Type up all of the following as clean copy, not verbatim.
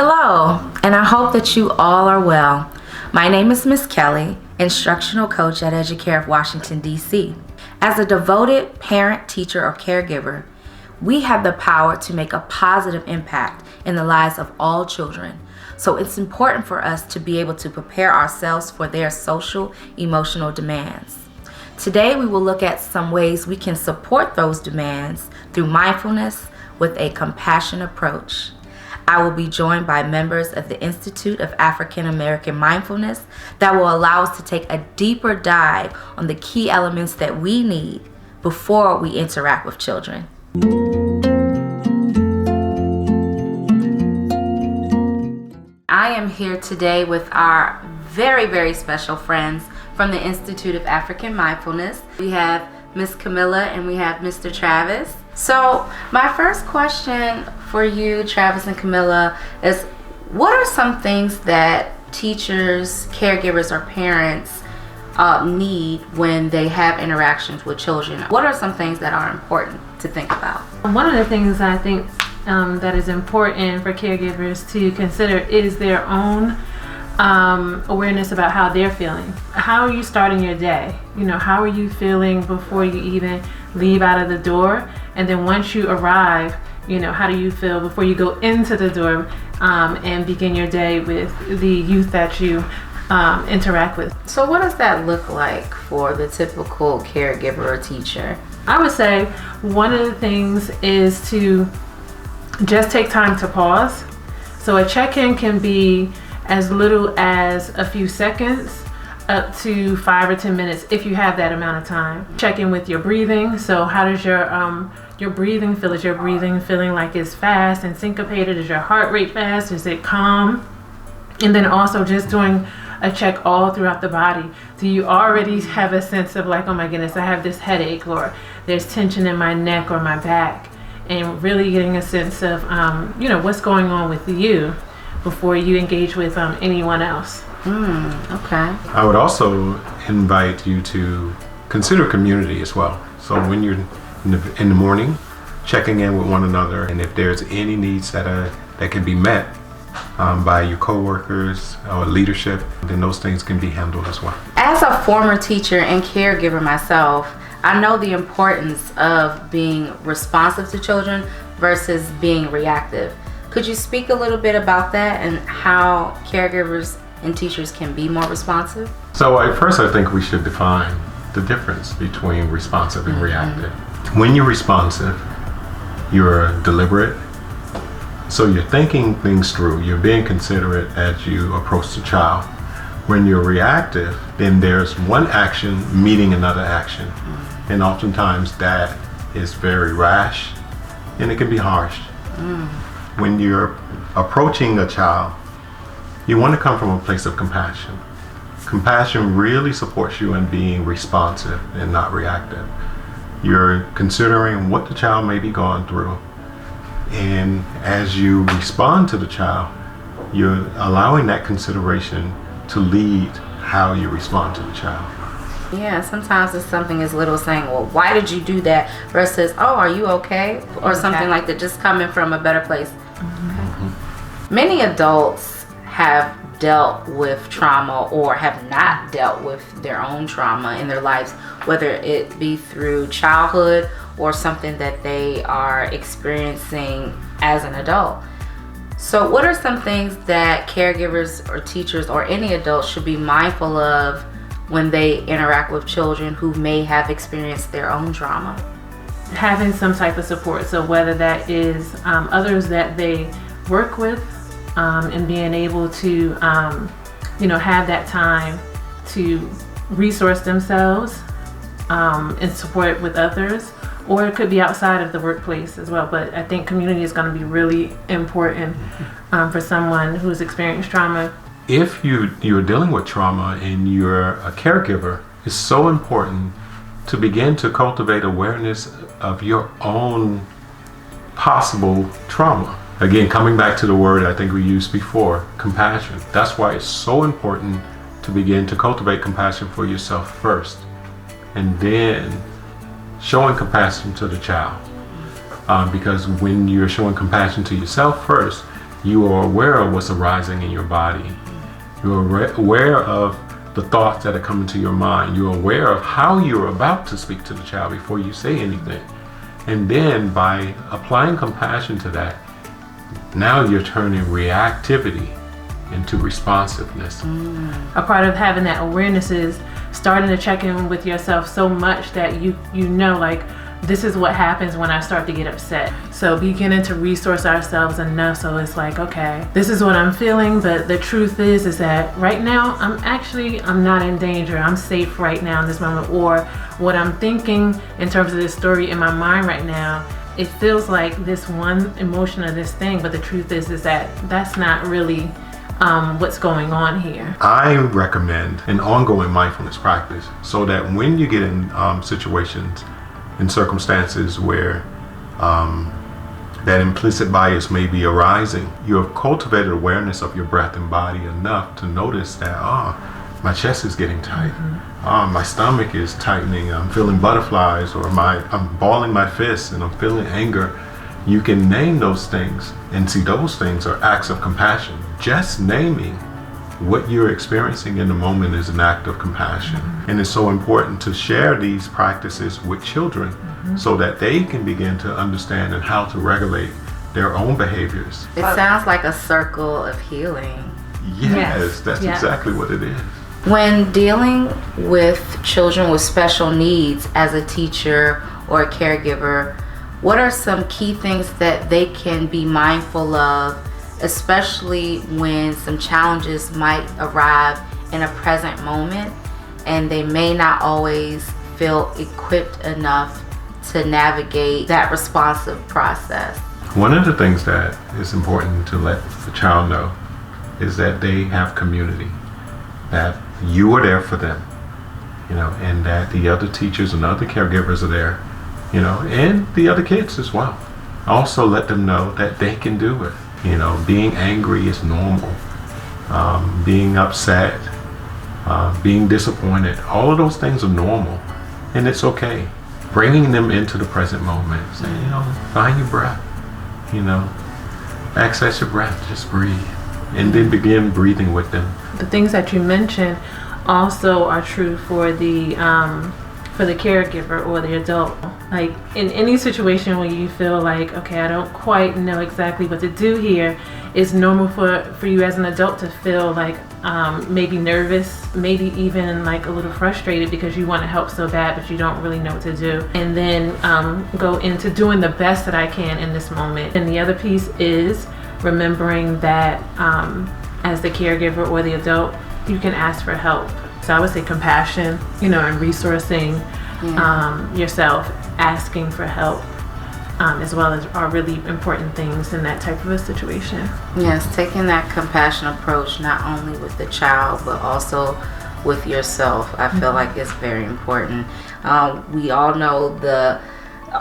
Hello, and I hope that you all are well. My name is Miss Kelly, instructional coach at Educare of Washington, D.C. As a devoted parent, teacher, or caregiver, we have the power to make a positive impact in the lives of all children. So it's important for us to be able to prepare ourselves for their social, emotional demands. Today, we will look at some ways we can support those demands through mindfulness with a compassion approach. I will be joined by members of the Institute of African American Mindfulness that will allow us to take a deeper dive on the key elements that we need before we interact with children. I am here today with our very, very special friends from the Institute of African Mindfulness. We have Miss Camilla and we have Mr. Travis. So my first question for you, Travis and Camilla, is what are some things that teachers, caregivers, or parents need when they have interactions with children? What are some things that are important to think about? One of the things I think that is important for caregivers to consider is their own awareness about how they're feeling. How are you starting your day? How are you feeling before you even leave out of the door? And then once you arrive, how do you feel before you go into the door and begin your day with the youth that you interact with? So what does that look like for the typical caregiver or teacher? I would say one of the things is to just take time to pause. So a check-in can be as little as a few seconds up to 5 or 10 minutes if you have that amount of time. Check in with your breathing. So how does your breathing feel? Is your breathing feeling like it's fast and syncopated? Is your heart rate fast? Is it calm? And then also just doing a check all throughout the body. Do you already have a sense of like, oh my goodness, I have this headache, or there's tension in my neck or my back? And really getting a sense of, what's going on with you before you engage with anyone else. Okay. I would also invite you to consider community as well. So when you're in the morning, checking in with one another, and if there's any needs that can be met by your coworkers or leadership, then those things can be handled as well. As a former teacher and caregiver myself, I know the importance of being responsive to children versus being reactive. Could you speak a little bit about that and how caregivers and teachers can be more responsive? So at first I think we should define the difference between responsive and reactive. When you're responsive, you're deliberate. So you're thinking things through, you're being considerate as you approach the child. When you're reactive, then there's one action meeting another action. And oftentimes that is very rash and it can be harsh. When you're approaching a child, you want to come from a place of compassion. Compassion really supports you in being responsive and not reactive. You're considering what the child may be going through. And as you respond to the child, you're allowing that consideration to lead how you respond to the child. Yeah, sometimes it's something as little as saying, well, why did you do that? Versus, oh, are you okay? Or something like that, just coming from a better place. Many adults have dealt with trauma or have not dealt with their own trauma in their lives, whether it be through childhood or something that they are experiencing as an adult. So what are some things that caregivers or teachers or any adult should be mindful of when they interact with children who may have experienced their own trauma? Having some type of support, so whether that is others that they work with, and being able to have that time to resource themselves and support with others, or it could be outside of the workplace as well. But I think community is going to be really important for someone who's experienced trauma. If you're dealing with trauma and you're a caregiver, it's so important to begin to cultivate awareness of your own possible trauma. Again, coming back to the word I think we used before, compassion. That's why it's so important to begin to cultivate compassion for yourself first, and then showing compassion to the child. Because when you're showing compassion to yourself first, You are aware of what's arising in your body. You're aware of the thoughts that are coming to your mind. You're aware of how you're about to speak to the child before you say anything. And then by applying compassion to that, now you're turning reactivity into responsiveness. A part of having that awareness is starting to check in with yourself so much that you know, like, this is what happens when I start to get upset. So beginning to resource ourselves enough so it's like, okay, this is what I'm feeling, but the truth is that right now I'm not in danger. I'm safe right now in this moment. Or what I'm thinking in terms of this story in my mind right now, it feels like this one emotion of this thing, but the truth is that that's not really what's going on here. I recommend an ongoing mindfulness practice so that when you get in situations and circumstances where that implicit bias may be arising, you have cultivated awareness of your breath and body enough to notice that, my chest is getting tight. My stomach is tightening. I'm feeling butterflies, or I'm balling my fists and I'm feeling anger. You can name those things and see those things are acts of compassion. Just naming what you're experiencing in the moment is an act of compassion. And it's so important to share these practices with children so that they can begin to understand and how to regulate their own behaviors. It sounds like a circle of healing. Yes, that's exactly what it is. When dealing with children with special needs as a teacher or a caregiver, what are some key things that they can be mindful of, especially when some challenges might arrive in a present moment and they may not always feel equipped enough to navigate that responsive process? One of the things that is important to let the child know is that they have community, that you are there for them, and that the other teachers and other caregivers are there, and the other kids as well. Also let them know that they can do it. Being angry is normal. Being upset, being disappointed, all of those things are normal, and it's okay. Bringing them into the present moment, saying, find your breath, access your breath, just breathe, and then begin breathing with them. The things that you mentioned also are true for the caregiver or the adult. Like in any situation where you feel like, okay, I don't quite know exactly what to do here, it's normal for you as an adult to feel like maybe nervous, maybe even like a little frustrated because you want to help so bad, but you don't really know what to do. And then go into doing the best that I can in this moment. And the other piece is remembering that as the caregiver or the adult, you can ask for help. So I would say compassion, and resourcing yourself, asking for help, as well as are really important things in that type of a situation. Yes, taking that compassion approach not only with the child but also with yourself, I feel like it's very important. We all know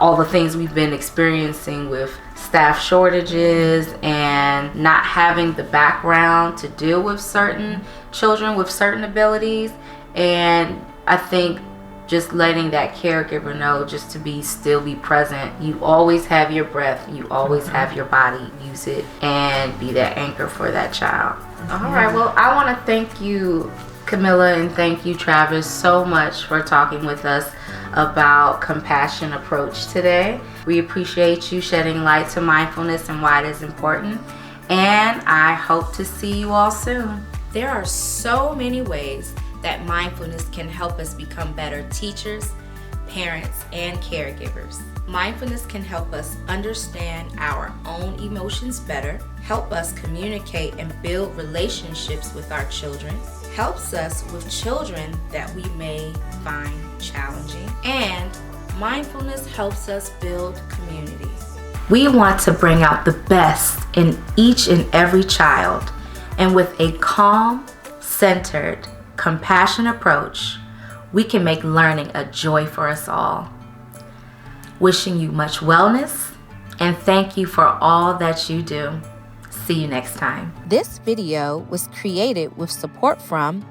all the things we've been experiencing with staff shortages and not having the background to deal with certain children with certain abilities. And I think just letting that caregiver know just to still be present. You always have your breath, you always have your body, use it and be that anchor for that child. All right, well, I want to thank you, Camilla, and thank you, Travis, so much for talking with us about compassion approach today. We appreciate you shedding light to mindfulness and why it is important, and I hope to see you all soon. There are so many ways that mindfulness can help us become better teachers, parents, and caregivers. Mindfulness can help us understand our own emotions better, help us communicate and build relationships with our children, helps us with children that we may find challenging, and mindfulness helps us build community. We want to bring out the best in each and every child, and with a calm, centered, compassionate approach, we can make learning a joy for us all. Wishing you much wellness, and thank you for all that you do. See you next time. This video was created with support from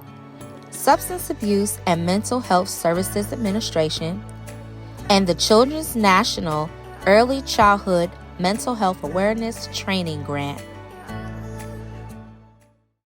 Substance Abuse and Mental Health Services Administration and the Children's National Early Childhood Mental Health Awareness Training Grant.